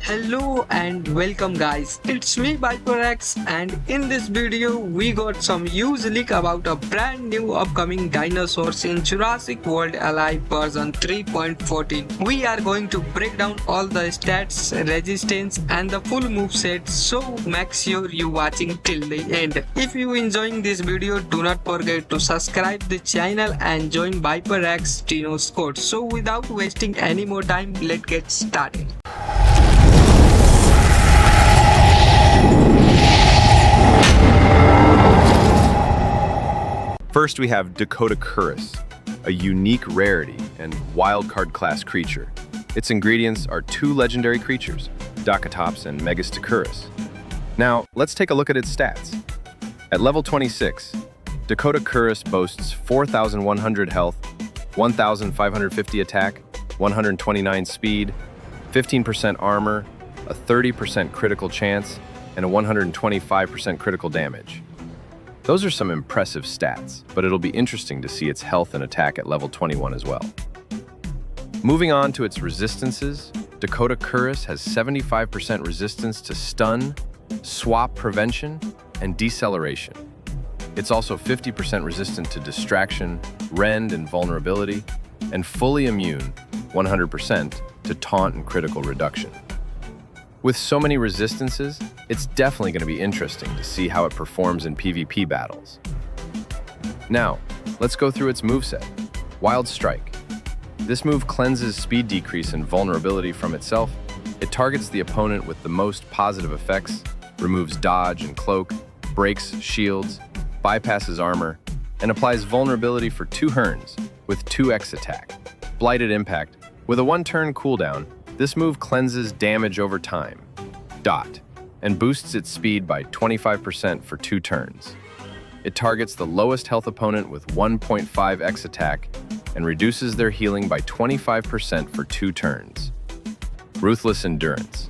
Hello and welcome guys, it's me ViperX, and in this video we got some huge leak about a brand new upcoming Dinosaurs in Jurassic World Alive version 3.14. We are going to break down all the stats, resistance and the full moveset, so make sure you watching till the end. If you enjoying this video, do not forget to subscribe the channel and join ViperX Dino squad. So without wasting any more time, let's get started. First, we have Dakota Curus, a unique rarity and wildcard class creature. Its ingredients are two legendary creatures, Ptoeratops and Dinosaurs. Now, let's take a look at its stats. At level 26, Dakota Curus boasts 4,100 health, 1,550 attack, 129 speed, 15% armor, a 30% critical chance, and a 125% critical damage. Those are some impressive stats, but it'll be interesting to see its health and attack at level 21 as well. Moving on to its resistances, Dakota Curus has 75% resistance to stun, swap prevention, and deceleration. It's also 50% resistant to distraction, rend, and vulnerability, and fully immune, 100%, to taunt and critical reduction. With so many resistances, it's definitely going to be interesting to see how it performs in PvP battles. Now, let's go through its moveset. Wild Strike. This move cleanses speed decrease and vulnerability from itself. It targets the opponent with the most positive effects, removes dodge and cloak, breaks shields, bypasses armor, and applies vulnerability for 2 turns with 2x attack. Blighted Impact. With a 1-turn cooldown, this move cleanses damage over time, and boosts its speed by 25% for 2 turns. It targets the lowest health opponent with 1.5x attack and reduces their healing by 25% for 2 turns. Ruthless Endurance.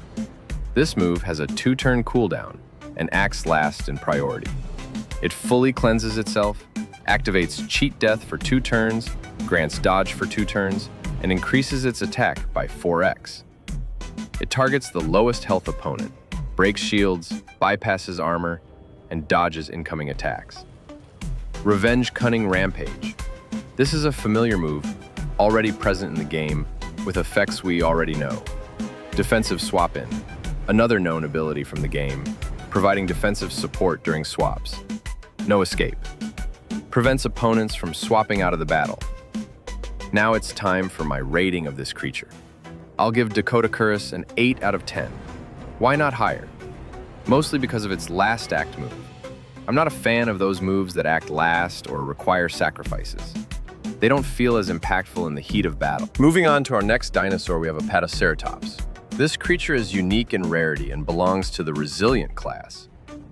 This move has a 2-turn cooldown and acts last in priority. It fully cleanses itself, activates Cheat Death for 2 turns, grants dodge for 2 turns, and increases its attack by 4x. It targets the lowest health opponent, breaks shields, bypasses armor, and dodges incoming attacks. Revenge Cunning Rampage. This is a familiar move, already present in the game, with effects we already know. Defensive Swap-In, another known ability from the game, providing defensive support during swaps. No Escape. Prevents opponents from swapping out of the battle. Now it's time for my rating of this creature. I'll give Dakota Curus an 8 out of 10. Why not higher? Mostly because of its last act move. I'm not a fan of those moves that act last or require sacrifices. They don't feel as impactful in the heat of battle. Moving on to our next dinosaur, we have a Ptoeratops. This creature is unique in rarity and belongs to the Resilient class.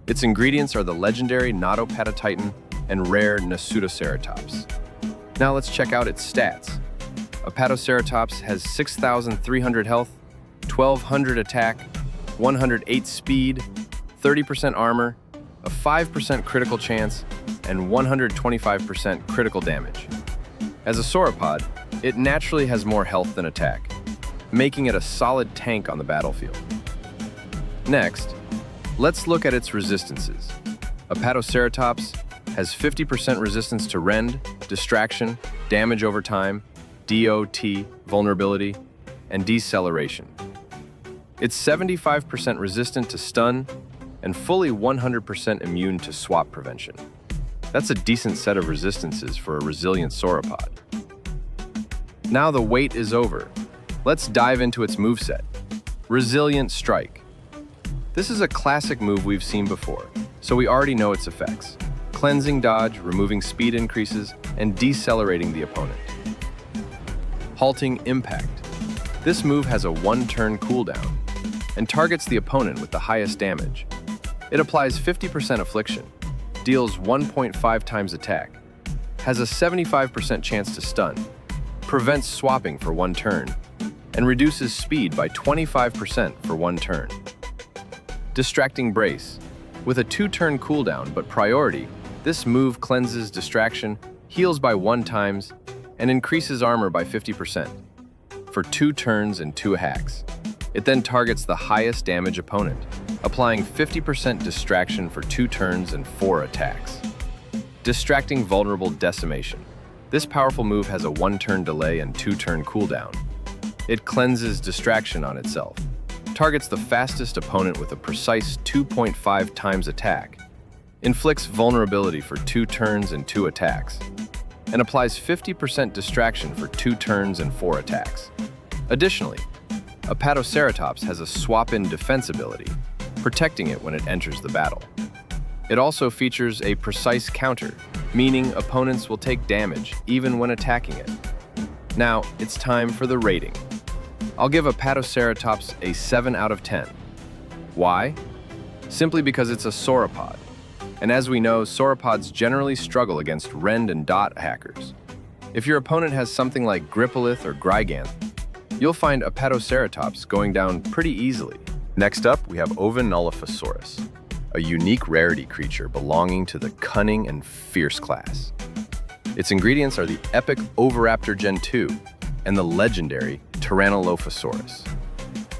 Its ingredients are the legendary Gnatopatotitan and rare Pseudoceratops. Now let's check out its stats. A Ptoeratops has 6,300 health, 1,200 attack, 108 speed, 30% armor, a 5% critical chance, and 125% critical damage. As a sauropod, it naturally has more health than attack, making it a solid tank on the battlefield. Next, let's look at its resistances. A Ptoeratops has 50% resistance to rend, distraction, damage over time, DOT, vulnerability, and deceleration. It's 75% resistant to stun and fully 100% immune to swap prevention. That's a decent set of resistances for a resilient sauropod. Now the wait is over. Let's dive into its moveset. Resilient Strike. This is a classic move we've seen before, so we already know its effects. Cleansing dodge, removing speed increases, and decelerating the opponent. Halting Impact. This move has a 1-turn cooldown and targets the opponent with the highest damage. It applies 50% affliction, deals 1.5 times attack, has a 75% chance to stun, prevents swapping for 1 turn, and reduces speed by 25% for 1 turn. Distracting Brace. With a 2-turn cooldown but priority, this move cleanses distraction, heals by 1 times, and increases armor by 50% for 2 turns and 2 hacks. It then targets the highest damage opponent, applying 50% distraction for 2 turns and 4 attacks. Distracting Vulnerable Decimation. This powerful move has a 1-turn delay and 2-turn cooldown. It cleanses distraction on itself, targets the fastest opponent with a precise 2.5 times attack, inflicts vulnerability for 2 turns and 2 attacks, and applies 50% distraction for 2 turns and 4 attacks. Additionally, a Ptoeratops has a swap-in defense ability, protecting it when it enters the battle. It also features a precise counter, meaning opponents will take damage even when attacking it. Now, it's time for the rating. I'll give a Ptoeratops a 7 out of 10. Why? Simply because it's a sauropod. And as we know, sauropods generally struggle against rend and dot hackers. If your opponent has something like Gripolith or Gryganth, you'll find a Ptoeratops going down pretty easily. Next up, we have Ovanolofasaurus, a unique rarity creature belonging to the Cunning and Fierce class. Its ingredients are the epic Oviraptor Gen 2 and the legendary Tyrannolofasaurus.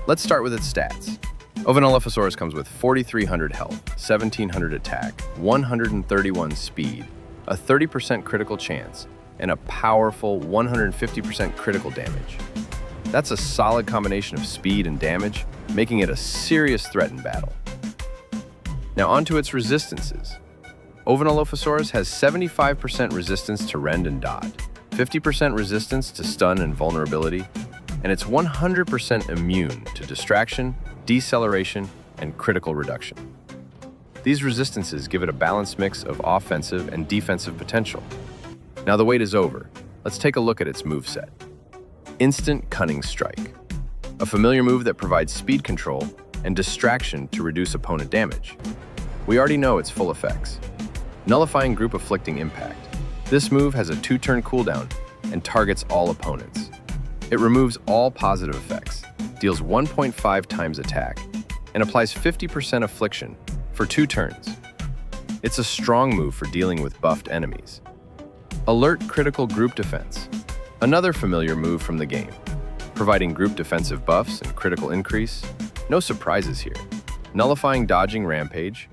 Let's start with its stats. Ovanolofasaurus comes with 4,300 health, 1,700 attack, 131 speed, a 30% critical chance, and a powerful 150% critical damage. That's a solid combination of speed and damage, making it a serious threat in battle. Now onto its resistances. Ovanolofasaurus has 75% resistance to rend and dot, 50% resistance to stun and vulnerability, and it's 100% immune to distraction, deceleration, and critical reduction. These resistances give it a balanced mix of offensive and defensive potential. Now the wait is over. Let's take a look at its moveset. Instant Cunning Strike, a familiar move that provides speed control and distraction to reduce opponent damage. We already know its full effects. Nullifying Group Afflicting Impact. This move has a 2-turn cooldown and targets all opponents. It removes all positive effects, deals 1.5 times attack, and applies 50% affliction for 2 turns. It's a strong move for dealing with buffed enemies. Alert Critical Group Defense, another familiar move from the game, providing group defensive buffs and critical increase. No surprises here. Nullifying Dodging Rampage.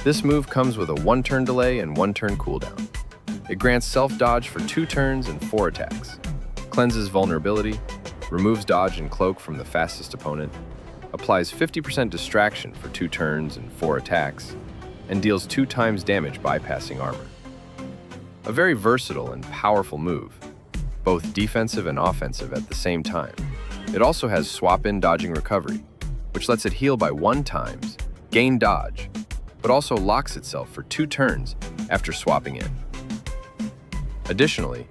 This move comes with a 1-turn delay and 1-turn cooldown. It grants self-dodge for 2 turns and 4 attacks, cleanses vulnerability, removes dodge and cloak from the fastest opponent, applies 50% distraction for 2 turns and 4 attacks, and deals 2 times damage bypassing armor. A very versatile and powerful move, both defensive and offensive at the same time. It also has swap-in Dodging Recovery, which lets it heal by 1 times, gain dodge, but also locks itself for 2 turns after swapping in. Additionally,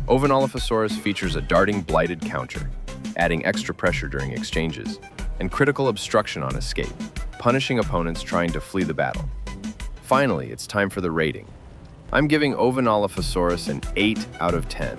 Ovanolofasaurus features a Darting Blighted counter, adding extra pressure during exchanges, and critical obstruction on escape, punishing opponents trying to flee the battle. Finally, it's time for the rating. I'm giving Ovanolofasaurus an 8 out of 10,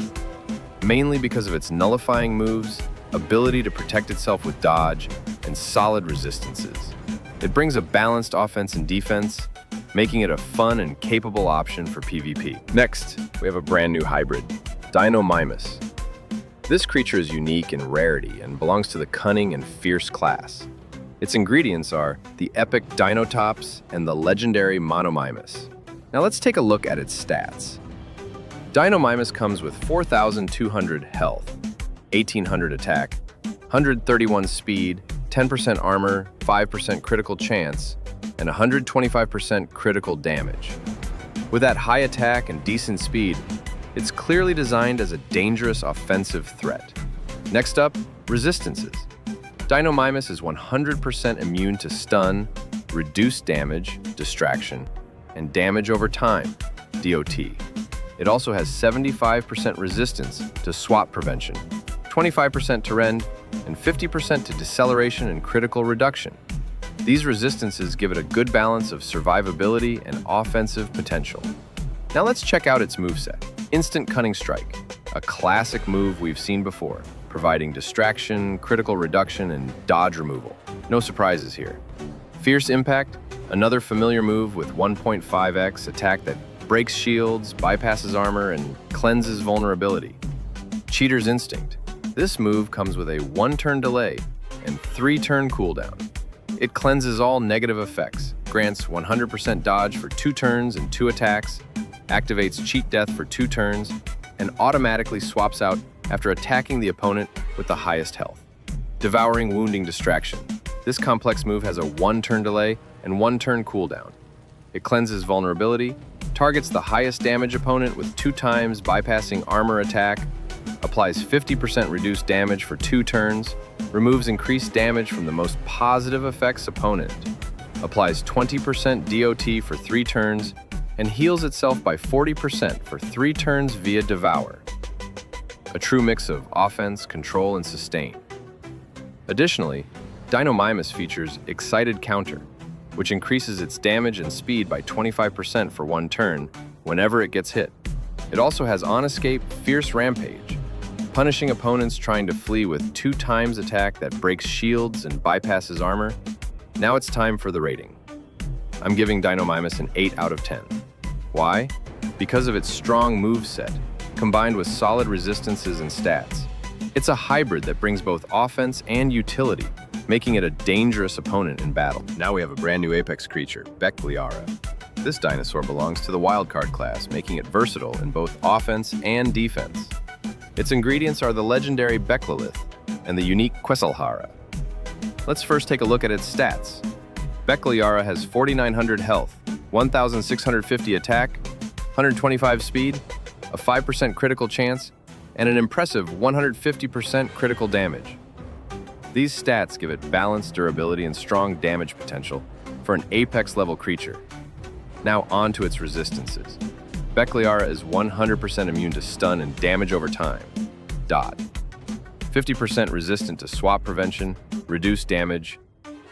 mainly because of its nullifying moves, ability to protect itself with dodge, and solid resistances. It brings a balanced offense and defense, making it a fun and capable option for PvP. Next, we have a brand new hybrid, Dynamus. This creature is unique in rarity and belongs to the Cunning and Fierce class. Its ingredients are the epic Dinotops and the legendary Monomimus. Now let's take a look at its stats. Dynamus comes with 4,200 health, 1,800 attack, 131 speed, 10% armor, 5% critical chance, and 125% critical damage. With that high attack and decent speed, it's clearly designed as a dangerous offensive threat. Next up, resistances. Dynamus is 100% immune to stun, reduced damage, distraction, and damage over time, DOT. It also has 75% resistance to swap prevention, 25% to rend, and 50% to deceleration and critical reduction. These resistances give it a good balance of survivability and offensive potential. Now let's check out its moveset. Instant Cunning Strike, a classic move we've seen before, providing distraction, critical reduction, and dodge removal. No surprises here. Fierce Impact, another familiar move with 1.5x attack that breaks shields, bypasses armor, and cleanses vulnerability. Cheater's Instinct. This move comes with a 1-turn delay and 3-turn cooldown. It cleanses all negative effects, grants 100% dodge for 2 turns and 2 attacks, activates cheat death for 2 turns, and automatically swaps out after attacking the opponent with the highest health. Devouring Wounding Distraction. This complex move has a 1-turn delay and 1-turn cooldown. It cleanses vulnerability, targets the highest damage opponent with 2 times bypassing armor attack, applies 50% reduced damage for 2 turns, removes increased damage from the most positive effects opponent, applies 20% DOT for 3 turns, and heals itself by 40% for 3 turns via Devour. A true mix of offense, control, and sustain. Additionally, Dynamus features Excited Counter, which increases its damage and speed by 25% for 1 turn whenever it gets hit. It also has On Escape Fierce Rampage, punishing opponents trying to flee with 2 times attack that breaks shields and bypasses armor. Now it's time for the rating. I'm giving Dynamus an 8 out of 10. Why? Because of its strong moveset, combined with solid resistances and stats. It's a hybrid that brings both offense and utility, making it a dangerous opponent in battle. Now we have a brand new Apex creature, Beckleara. This dinosaur belongs to the wildcard class, making it versatile in both offense and defense. Its ingredients are the legendary Beckleara and the unique Quesalhara. Let's first take a look at its stats. Beckleara has 4,900 health, 1,650 attack, 125 speed, a 5% critical chance, and an impressive 150% critical damage. These stats give it balanced durability and strong damage potential for an Apex-level creature. Now on to its resistances. Beckleara is 100% immune to stun and damage over time. Dot. 50% resistant to swap prevention, reduced damage,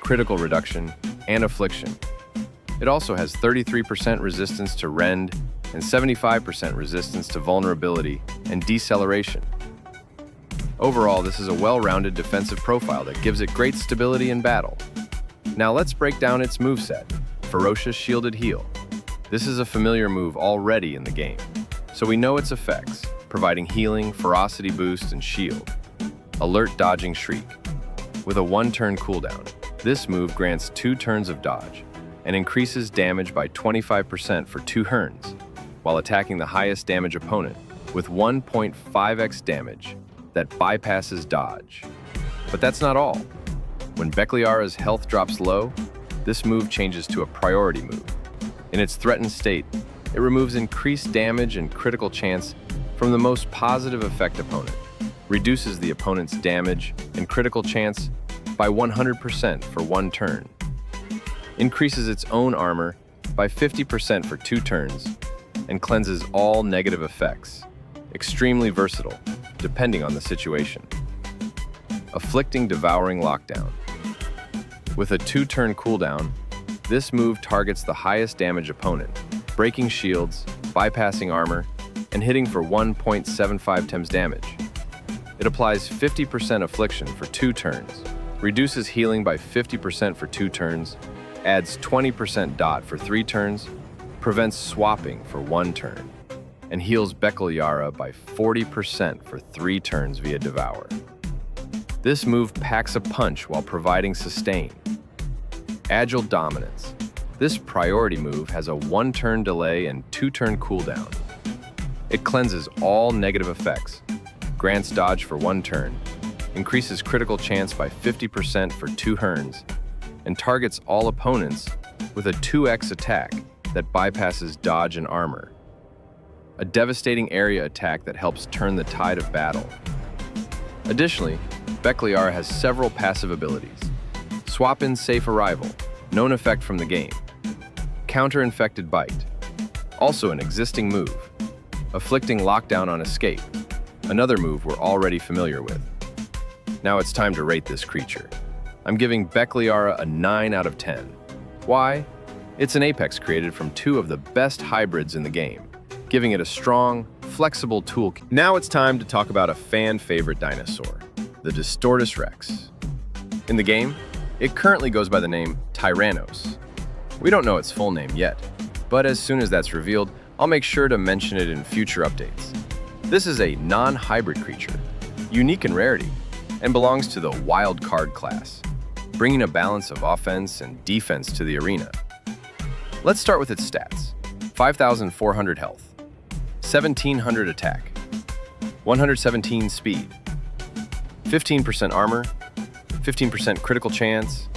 critical reduction, and affliction. It also has 33% resistance to rend and 75% resistance to vulnerability and deceleration. Overall, this is a well-rounded defensive profile that gives it great stability in battle. Now let's break down its moveset, Ferocious Shielded Heal. This is a familiar move already in the game, so we know its effects, providing healing, ferocity boost, and shield. Alert Dodging Shriek. With a 1-turn cooldown, this move grants 2 turns of dodge and increases damage by 25% for 2 turns, while attacking the highest damage opponent with 1.5x damage that bypasses dodge. But that's not all. When Beckleara's health drops low, this move changes to a priority move. In its threatened state, it removes increased damage and critical chance from the most positive effect opponent, reduces the opponent's damage and critical chance by 100% for 1 turn, increases its own armor by 50% for 2 turns, and cleanses all negative effects. Extremely versatile, depending on the situation. Afflicting Devouring Lockdown. With a 2-turn cooldown, this move targets the highest damage opponent, breaking shields, bypassing armor, and hitting for 1.75 times damage. It applies 50% affliction for 2 turns, reduces healing by 50% for 2 turns, adds 20% dot for 3 turns, prevents swapping for 1 turn, and heals Beckleara by 40% for 3 turns via Devour. This move packs a punch while providing sustain. Agile Dominance. This priority move has a 1-turn delay and 2-turn cooldown. It cleanses all negative effects, grants dodge for 1 turn, increases critical chance by 50% for 2 turns, and targets all opponents with a 2x attack that bypasses dodge and armor. A devastating area attack that helps turn the tide of battle. Additionally, Beckleara has several passive abilities. Swap in Safe Arrival, known effect from the game. Counter Infected Bite, also an existing move. Afflicting Lockdown on Escape, another move we're already familiar with. Now it's time to rate this creature. I'm giving Beckleara a 9 out of 10. Why? It's an Apex created from 2 of the best hybrids in the game, giving it a strong, flexible toolkit. Now it's time to talk about a fan-favorite dinosaur, the Distortus Rex. In the game, it currently goes by the name Tyrannos. We don't know its full name yet, but as soon as that's revealed, I'll make sure to mention it in future updates. This is a non-hybrid creature, unique in rarity, and belongs to the wild card class, bringing a balance of offense and defense to the arena. Let's start with its stats. 5,400 health, 1,700 attack, 117 speed, 15% armor, 15% critical chance,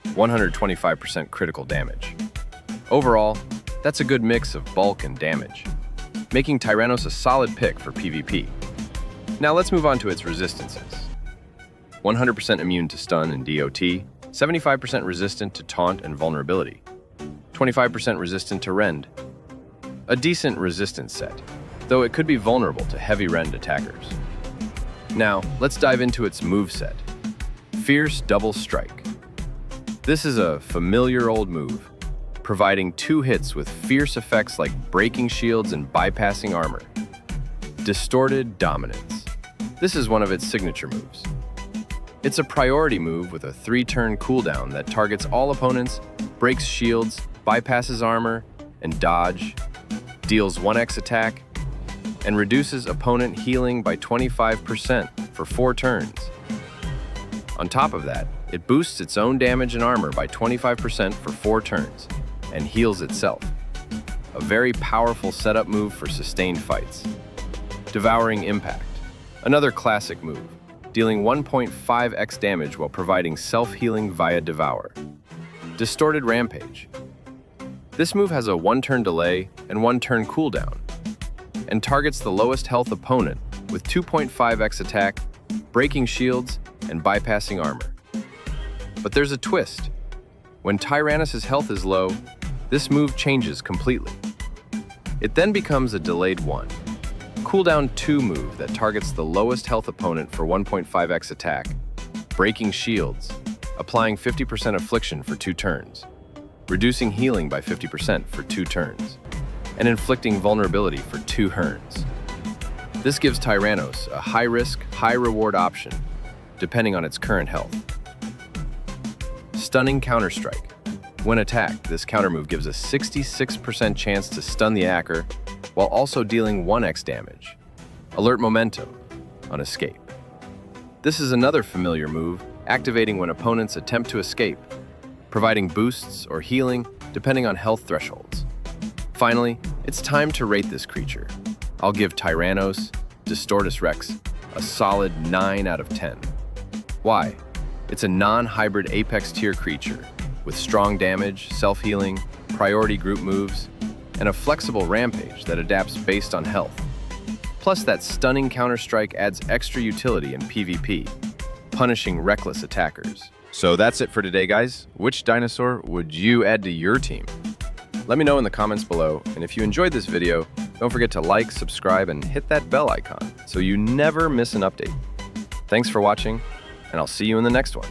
125% critical damage. Overall, that's a good mix of bulk and damage, making Tyrannos a solid pick for PvP. Now let's move on to its resistances. 100% immune to stun and DOT, 75% resistant to taunt and vulnerability, 25% resistant to rend. A decent resistance set, though it could be vulnerable to heavy rend attackers. Now, let's dive into its moveset. Fierce Double Strike. This is a familiar old move, providing 2 hits with fierce effects like breaking shields and bypassing armor. Distorted Dominance. This is one of its signature moves. It's a priority move with a 3-turn cooldown that targets all opponents, breaks shields, bypasses armor, and dodge, deals 1x attack, and reduces opponent healing by 25% for 4 turns. On top of that, it boosts its own damage and armor by 25% for 4 turns, and heals itself. A very powerful setup move for sustained fights. Devouring Impact. Another classic move, dealing 1.5x damage while providing self-healing via Devour. Distorted Rampage. This move has a 1-turn delay and 1-turn cooldown, and targets the lowest health opponent with 2.5x attack, breaking shields, and bypassing armor. But there's a twist. When Tyrannos' health is low, this move changes completely. It then becomes a delayed 1, cooldown 2 move that targets the lowest health opponent for 1.5x attack, breaking shields, applying 50% affliction for 2 turns, reducing healing by 50% for 2 turns, and inflicting vulnerability for 2 turns. This gives Tyrannos a high-risk, high-reward option, depending on its current health. Stunning Counterstrike. When attacked, this countermove gives a 66% chance to stun the attacker, while also dealing 1x damage. Alert Momentum on escape. This is another familiar move, activating when opponents attempt to escape, providing boosts or healing depending on health thresholds. Finally, it's time to rate this creature. I'll give Tyrannos Distortus Rex a solid 9 out of 10. Why? It's a non-hybrid Apex tier creature with strong damage, self-healing, priority group moves, and a flexible rampage that adapts based on health. Plus, that stunning counterstrike adds extra utility in PvP, punishing reckless attackers. So that's it for today, guys. Which dinosaur would you add to your team? Let me know in the comments below, and if you enjoyed this video, don't forget to like, subscribe, and hit that bell icon so you never miss an update. Thanks for watching, and I'll see you in the next one.